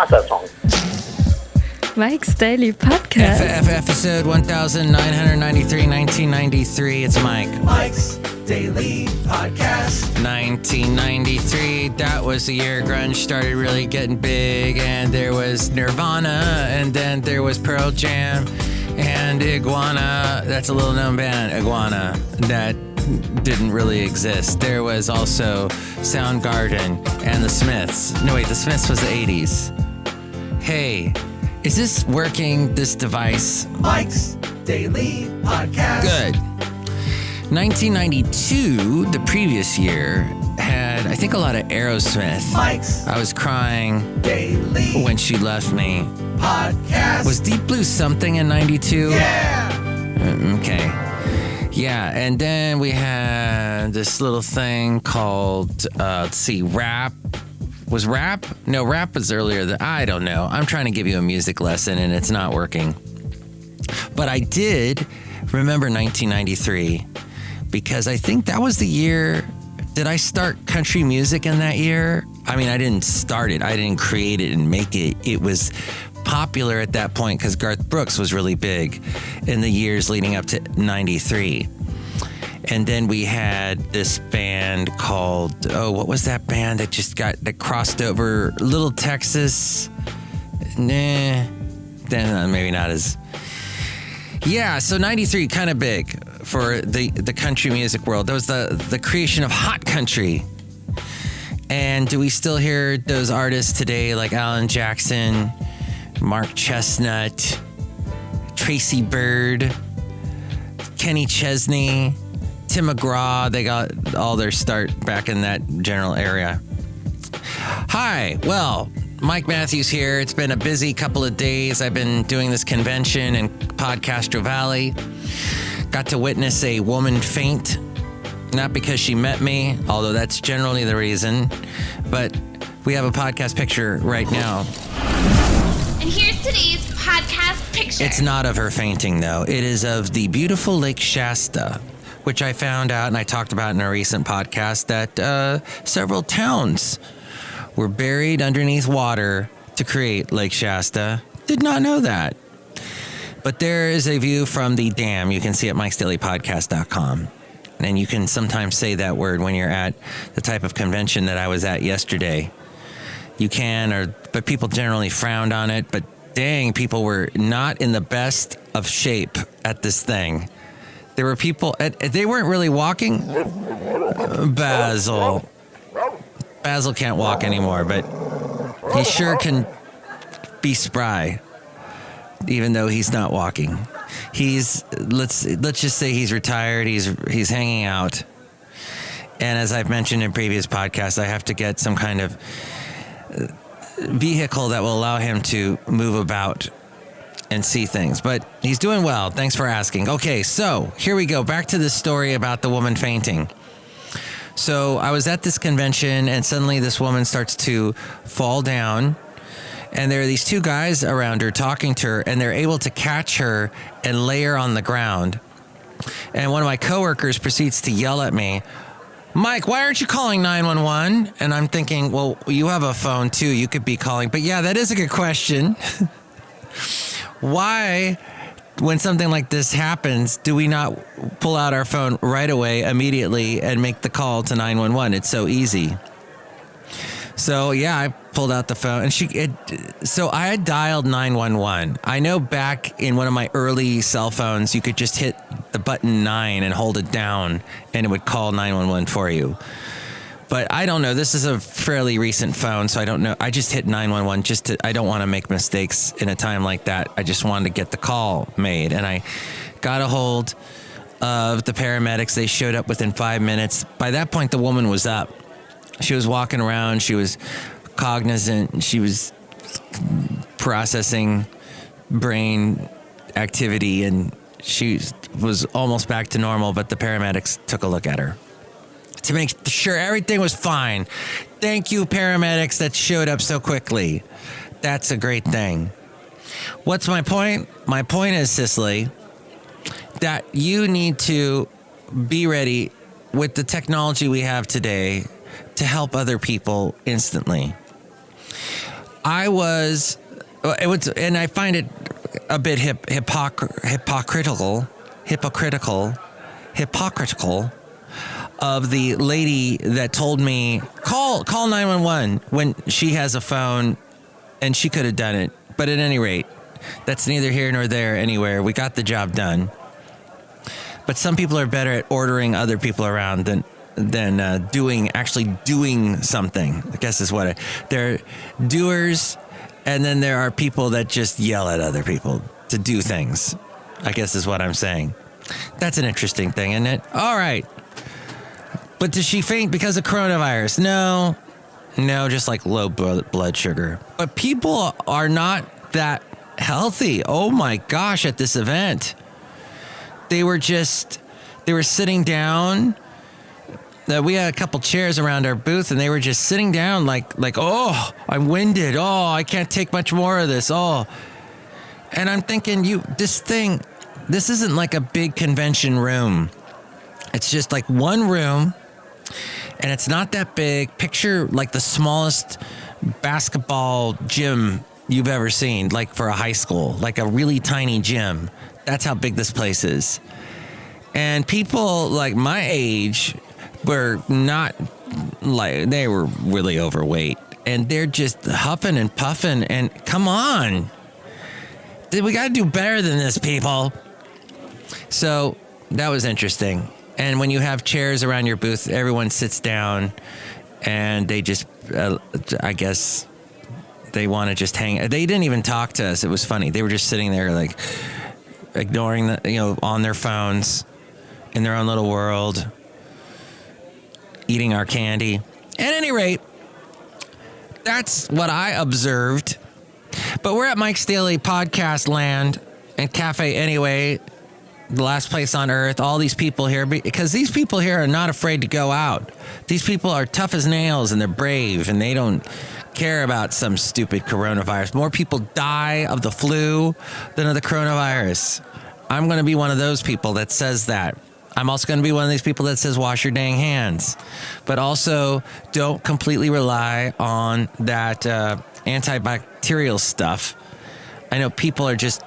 other songs. Mike's Daily Podcast. Episode 1993, 1993. It's Mike. Mike's Daily Podcast. 1993, that was the year grunge started really getting big, and there was Nirvana, and then there was Pearl Jam, and Iguana. That's a little known band, Iguana, that didn't really exist. There was also Soundgarden and the Smiths. No, wait, the Smiths was the 80s. Hey, is this working, this device? Mike's Daily Podcast. Good. 1992, the previous year, had, I think, a lot of Aerosmith. Mike's I was crying Daily when she left me. Podcast. Was Deep Blue something in 92? Yeah. Okay. Yeah, and then we had this little thing called, rap. Was rap? No, rap was earlier. I don't know. I'm trying to give you a music lesson, and it's not working. But I did remember 1993 because I think that was the year. Did I start country music in that year? I mean, I didn't start it. I didn't create it and make it. It was popular at that point because Garth Brooks was really big in the years leading up to 93. And then we had this band called, what was that band that crossed over? Little Texas? Nah, maybe not as. Yeah, so 93, kind of big for the country music world. That was the creation of hot country. And do we still hear those artists today like Alan Jackson, Mark Chestnut, Tracy Byrd, Kenny Chesney, Tim McGraw? They got all their start back in that general area. Hi, well, Mike Matthews here. It's been a busy couple of days. I've been doing this convention in Podcastro Valley. Got to witness a woman faint, not because she met me, although that's generally the reason, but we have a podcast picture right now. And here's today's podcast picture. It's not of her fainting, though. It is of the beautiful Lake Shasta, which I found out, and I talked about in a recent podcast, that several towns were buried underneath water to create Lake Shasta. Did not know that. But there is a view from the dam. You can see at mikesdailypodcast.com. And you can sometimes say that word when you're at the type of convention that I was at yesterday. You can, but people generally frowned on it. But dang, people were not in the best of shape at this thing. There were people, they weren't really walking. Basil can't walk anymore, but he sure can be spry, even though he's not walking. Let's just say he's retired. He's hanging out. And as I've mentioned in previous podcasts, I have to get some kind of vehicle that will allow him to move about and see things. But he's doing well. Thanks for asking. Okay, so here we go. Back to this story about the woman fainting. So I was at this convention, and suddenly this woman starts to fall down, and there are these two guys around her talking to her, and they're able to catch her and lay her on the ground. And one of my coworkers proceeds to yell at me, "Mike, why aren't you calling 911? And I'm thinking, well, you have a phone too. You could be calling. But yeah, that is a good question. Why, when something like this happens, do we not pull out our phone right away, immediately, and make the call to 911? It's so easy. So yeah, I pulled out the phone, and so I had dialed 911. I know back in one of my early cell phones, you could just hit the button 9 and hold it down, and it would call 911 for you. But I don't know. This is a fairly recent phone, so I don't know. I just hit 911 I don't want to make mistakes in a time like that. I just wanted to get the call made, and I got a hold of the paramedics. They showed up within 5 minutes. By that point, the woman was up. She was walking around. She was cognizant. She was processing brain activity, and she was almost back to normal, but the paramedics took a look at her to make sure everything was fine. Thank you, paramedics that showed up so quickly. That's a great thing. What's my point? My point is, Cicely, that you need to be ready with the technology we have today to help other people instantly. and I find it a bit hypocritical of the lady that told me, call 911 when she has a phone, and she could have done it. But at any rate, that's neither here nor there anywhere. We got the job done. But some people are better at ordering other people around than actually doing something. I guess is what they're doers, and then there are people that just yell at other people to do things. I guess is what I'm saying. That's an interesting thing, isn't it? All right. But does she faint because of coronavirus? No, just like low blood sugar. But people are not that healthy. Oh my gosh, at this event. They were sitting down. We had a couple chairs around our booth, and they were just sitting down like, oh, I'm winded. Oh, I can't take much more of this. Oh. And I'm thinking, this isn't like a big convention room. It's just like one room, and it's not that big. Picture like the smallest basketball gym you've ever seen, like for a high school, like a really tiny gym. That's how big this place is. And people like my age were not like, they were really overweight, and they're just huffing and puffing, and come on. We got to do better than this, people. So that was interesting. And when you have chairs around your booth, everyone sits down, and they just, I guess, they want to just hang. They didn't even talk to us. It was funny. They were just sitting there, like, ignoring on their phones, in their own little world, eating our candy. At any rate, that's what I observed. But we're at Mike's Daily Podcast Land and Cafe anyway, the last place on earth. All these people here, because these people here are not afraid to go out. These people are tough as nails, and they're brave, and they don't care about some stupid coronavirus. More people die of the flu than of the coronavirus. I'm going to be one of those people that says that. I'm also going to be one of these people that says wash your dang hands. But also don't completely rely on that antibacterial stuff. I know people are just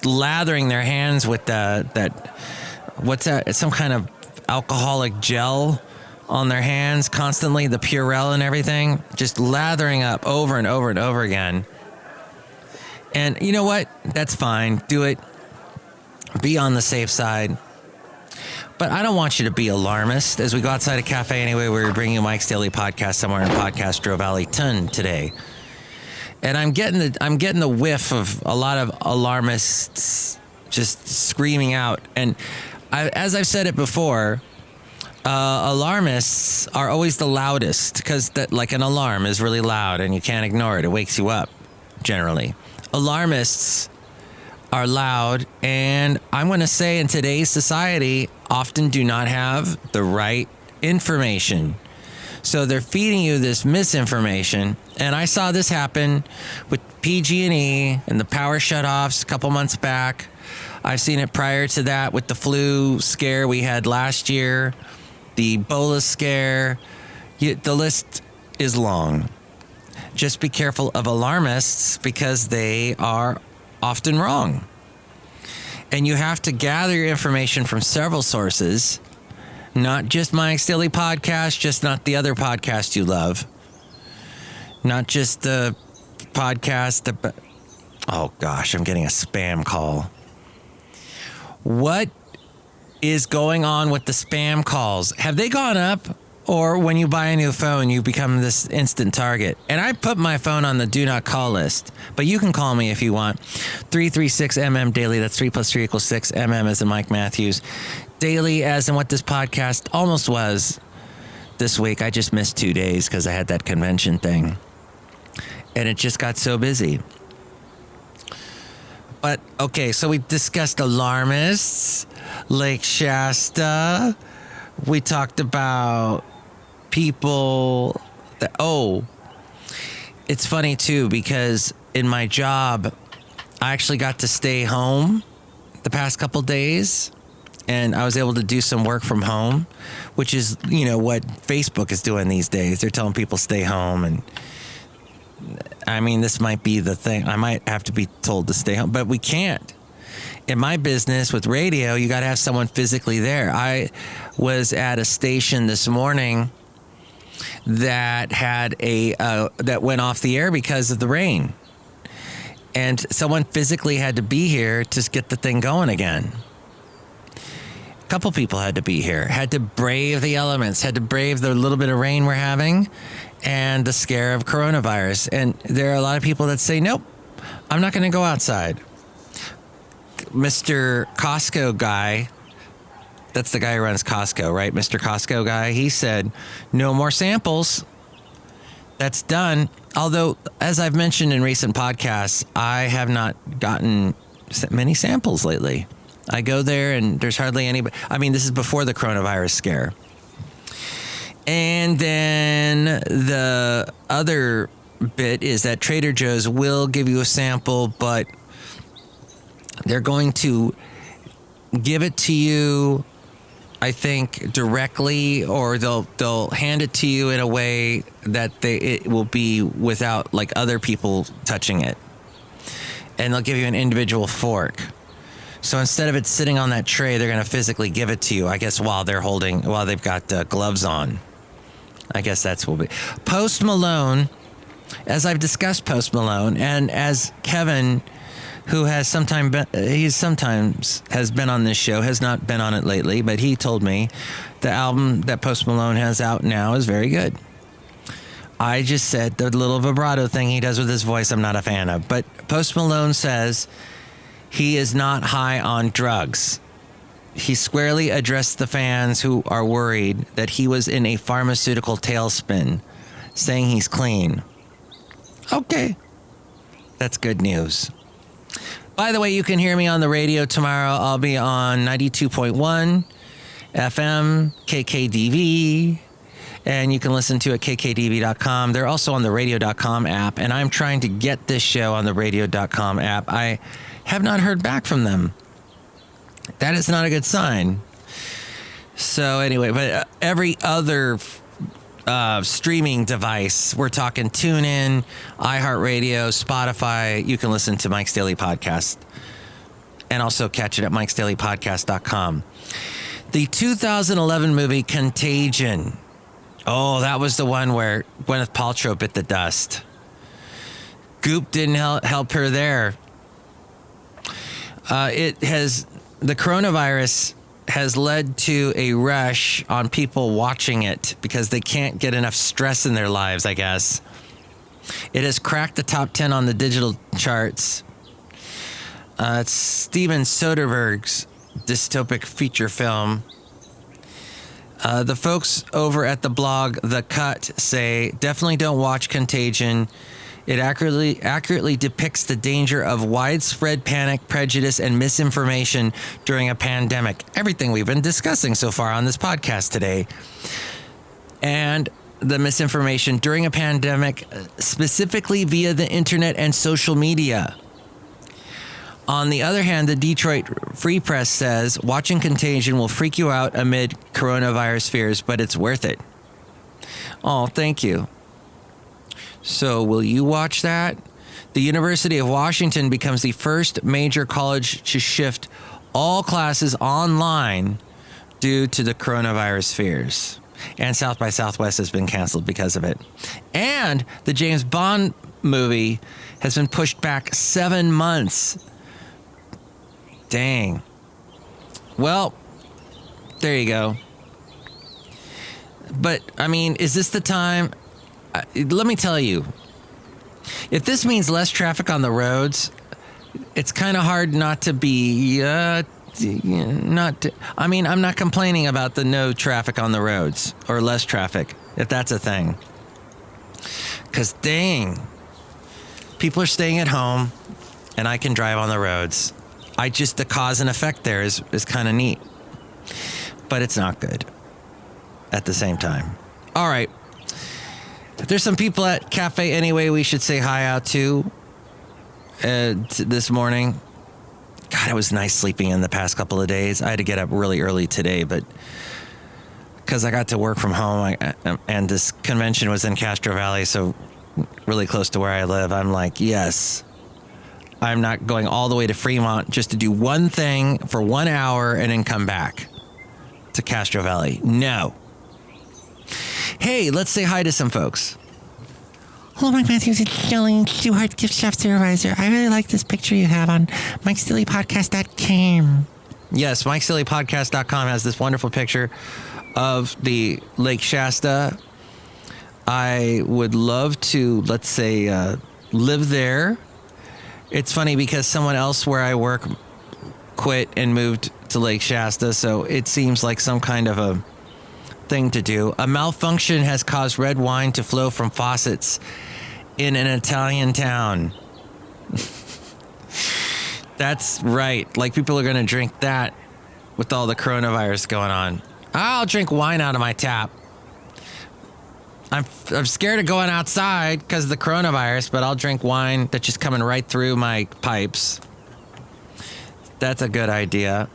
lathering their hands with that, what's that? It's some kind of alcoholic gel on their hands constantly, the Purell and everything, just lathering up over and over and over again. And you know what? That's fine. Do it. Be on the safe side. But I don't want you to be alarmist. As we go outside a cafe anyway, we're bringing you Mike's Daily Podcast somewhere in Podcastro Valley Ton today. And I'm getting the whiff of a lot of alarmists just screaming out. And as I've said it before, alarmists are always the loudest, because like an alarm is really loud and you can't ignore it. It wakes you up, generally. Alarmists are loud, and I'm going to say in today's society, often do not have the right information. So they're feeding you this misinformation. And I saw this happen with PG&E and the power shutoffs a couple months back. I've seen it prior to that with the flu scare we had last year, the Ebola scare. The list is long. Just be careful of alarmists, because they are often wrong. And you have to gather your information from several sources, not just Mike's Daily Podcast, just not the other podcast you love, not just the podcast. Oh gosh, I'm getting a spam call. What is going on with the spam calls? Have they gone up? Or when you buy a new phone, you become this instant target. And I put my phone on the do not call list, but you can call me if you want. 336MM daily. That's 3 + 3 = 6. MM as in Mike Matthews. Daily as in what this podcast almost was this week. I just missed 2 days because I had that convention thing. And it just got so busy. But okay, so we discussed alarmists, Lake Shasta. We talked about people that, it's funny too, because in my job, I actually got to stay home the past couple days, and I was able to do some work from home, which is, what Facebook is doing these days. They're telling people stay home, and I mean, this might be the thing. I might have to be told to stay home, but we can't. In my business with radio, you got to have someone physically there. I was at a station this morning that had that went off the air because of the rain. And someone physically had to be here to get the thing going again. A couple people had to be here, had to brave the elements, had to brave the little bit of rain we're having and the scare of coronavirus. And there are a lot of people that say, nope, I'm not going to go outside. Mr. Costco guy, that's the guy who runs Costco, right? Mr. Costco guy, he said, no more samples. That's done. Although, as I've mentioned in recent podcasts, I have not gotten many samples lately. I go there and there's hardly anybody. I mean, this is before the coronavirus scare. And then the other bit is that Trader Joe's will give you a sample, but they're going to give it to you, I think, directly, or they'll hand it to you in a way that it will be without like other people touching it, and they'll give you an individual fork. So instead of it sitting on that tray, they're going to physically give it to you. I guess while they've got gloves on. I guess that's what will be. Post Malone, as I've discussed Post Malone, and as Kevin, who has sometimes has been on this show, has not been on it lately, but he told me the album that Post Malone has out now is very good. I just said the little vibrato thing he does with his voice I'm not a fan of. But Post Malone says he is not high on drugs. He squarely addressed the fans who are worried that he was in a pharmaceutical tailspin, saying he's clean. Okay. That's good news. By the way, you can hear me on the radio tomorrow. I'll be on 92.1 FM, KKDV, and you can listen to it at kkdv.com. They're also on the radio.com app, and I'm trying to get this show on the radio.com app. I have not heard back from them. That is not a good sign. So anyway, but every other streaming device, we're talking TuneIn, iHeartRadio, Spotify. You can listen to Mike's Daily Podcast and also catch it at mikesdailypodcast.com. The 2011 movie Contagion. Oh, that was the one where Gwyneth Paltrow bit the dust. Goop didn't help her there. The coronavirus has led to a rush on people watching it because they can't get enough stress in their lives, I guess. It has cracked the top 10 on the digital charts. It's Steven Soderbergh's dystopic feature film. The folks over at the blog The Cut say, definitely don't watch Contagion. It accurately depicts the danger of widespread panic, prejudice, and misinformation during a pandemic. Everything we've been discussing so far on this podcast today. And the misinformation during a pandemic, specifically via the internet and social media. On the other hand, the Detroit Free Press says, watching Contagion will freak you out amid coronavirus fears, but it's worth it. Oh, thank you. So will you watch that? The University of Washington becomes the first major college to shift all classes online due to the coronavirus fears. And South by Southwest has been canceled because of it. And the James Bond movie has been pushed back 7 months. Dang. Well, there you go. But, I mean, is this the time? Let me tell you, if this means less traffic on the roads, it's kind of hard not to be, I'm not complaining about the no traffic on the roads or less traffic, if that's a thing. Because dang, people are staying at home and I can drive on the roads. The cause and effect there is kind of neat, but it's not good at the same time. All right. There's some people at Cafe Anyway we should say hi out to this morning. God, it was nice sleeping in the past couple of days. I had to get up really early today, but because I got to work from home and this convention was in Castro Valley, so really close to where I live. I'm like, yes, I'm not going all the way to Fremont just to do one thing for 1 hour and then come back to Castro Valley. No. Hey, let's say hi to some folks. Hello, Mike Matthews. It's Chely Shoehart, gift shop supervisor. I really like this picture you have on MikeStillyPodcast.com. Yes, MikeStillyPodcast.com has this wonderful picture of the Lake Shasta. I would love to, let's say, live there. It's funny because someone else where I work quit and moved to Lake Shasta, so it seems like some kind of a thing to do. A malfunction has caused red wine to flow from faucets in an Italian town. That's right. Like, people are going to drink that with all the coronavirus going on. I'll drink wine out of my tap. I'm scared of going outside because of the coronavirus, but I'll drink wine that's just coming right through my pipes. That's a good idea.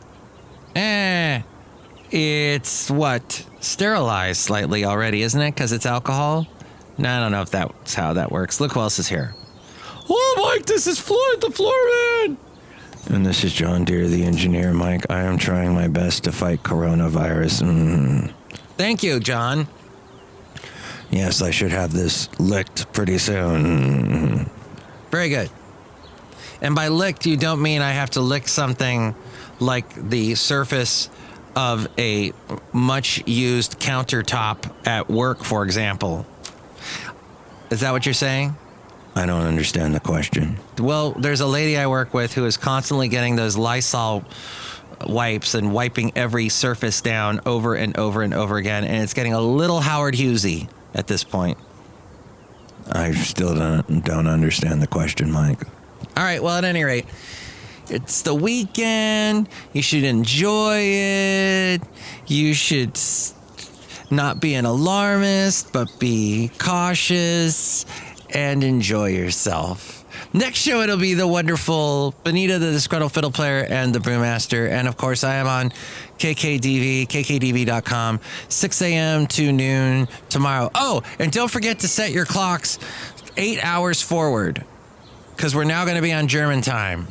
It's what? Sterilized slightly already, isn't it? Because it's alcohol? No, I don't know if that's how that works. Look who else is here. Oh, Mike, this is Floyd the Floorman. And this is John Deere, the engineer. Mike, I am trying my best to fight coronavirus. Thank you, John. Yes, I should have this licked pretty soon. Very good. And by licked, you don't mean I have to lick something like the surface of a much used countertop at work, for example. Is that what you're saying? I don't understand the question. Well, there's a lady I work with who is constantly getting those Lysol wipes and wiping every surface down over and over and over again, and it's getting a little Howard Hughesy at this point. I still don't understand the question, Mike. All right, well, at any rate, it's the weekend. You should enjoy it. You should not be an alarmist, but be cautious and enjoy yourself. Next show, it'll be the wonderful Benita, the Disgruntled Fiddle Player, and the Brewmaster. And, of course, I am on kkdv.com, 6 a.m. to noon tomorrow. Oh, and don't forget to set your clocks 8 hours forward, because we're now going to be on German time.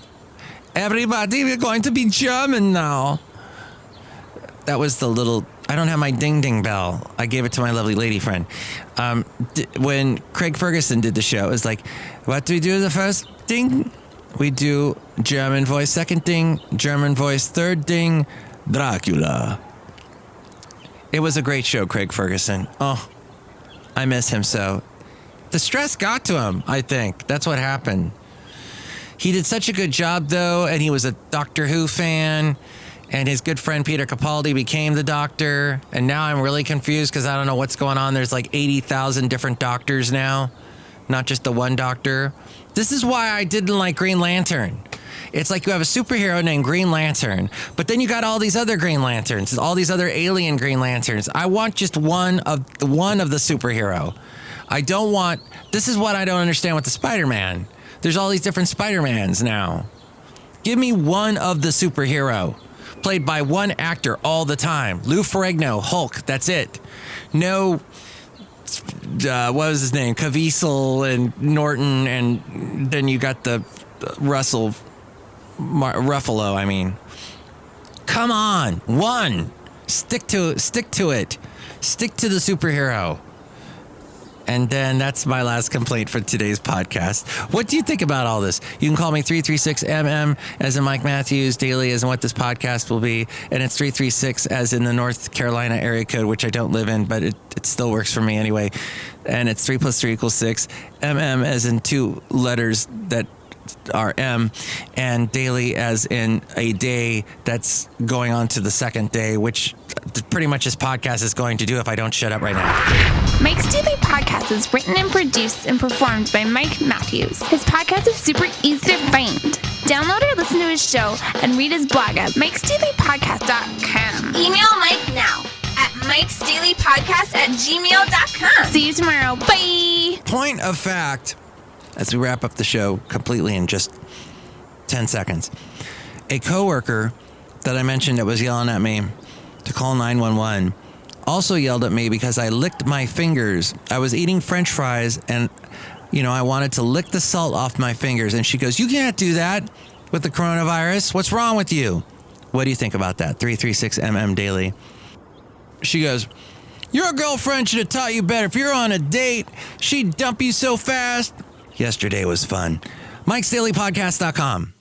Everybody, we're going to be German now. That was the little... I don't have my ding-ding bell. I gave it to my lovely lady friend. When Craig Ferguson did the show, it was like, what do we do the first ding? We do German voice, second ding, German voice, third ding, Dracula. It was a great show, Craig Ferguson. Oh, I miss him so. The stress got to him, I think. That's what happened. He did such a good job, though, and he was a Doctor Who fan. And his good friend Peter Capaldi became the Doctor. And now I'm really confused because I don't know what's going on. There's like 80,000 different Doctors now, not just the one Doctor. This is why I didn't like Green Lantern. It's like you have a superhero named Green Lantern, but then you got all these other Green Lanterns, all these other alien Green Lanterns. I want just one of the superhero. I don't want... This is what I don't understand with the Spider-Man. There's all these different Spider-Mans now. Give me one of the superhero. Played by one actor all the time. Lou Ferrigno, Hulk, that's it. No, what was his name? Caviezel and Norton, and then you got the Ruffalo, I mean. Come on, one. Stick to it. Stick to the superhero. And then that's my last complaint for today's podcast. What do you think about all this? You can call me 336MM as in Mike Matthews, daily as in what this podcast will be. And it's 336 as in the North Carolina area code, which I don't live in, but it still works for me anyway. And it's 3 + 3 = 6. MM as in two letters that are M, and daily as in a day that's going on to the second day, which pretty much this podcast is going to do if I don't shut up right now. Mike's Daily Podcast is written and produced and performed by Mike Matthews. His podcast is super easy to find. Download or listen to his show and read his blog at mikesdailypodcast.com. Email Mike now at mikesdailypodcast@gmail.com. See you tomorrow. Bye. Point of fact, as we wrap up the show completely in just 10 seconds, a coworker that I mentioned that was yelling at me to call 911 also yelled at me because I licked my fingers. I was eating French fries and I wanted to lick the salt off my fingers. And she goes, you can't do that with the coronavirus. What's wrong with you? What do you think about that? 336MM Daily. She goes, your girlfriend should have taught you better. If you're on a date, she'd dump you so fast. Yesterday was fun. Mike'sDailyPodcast.com.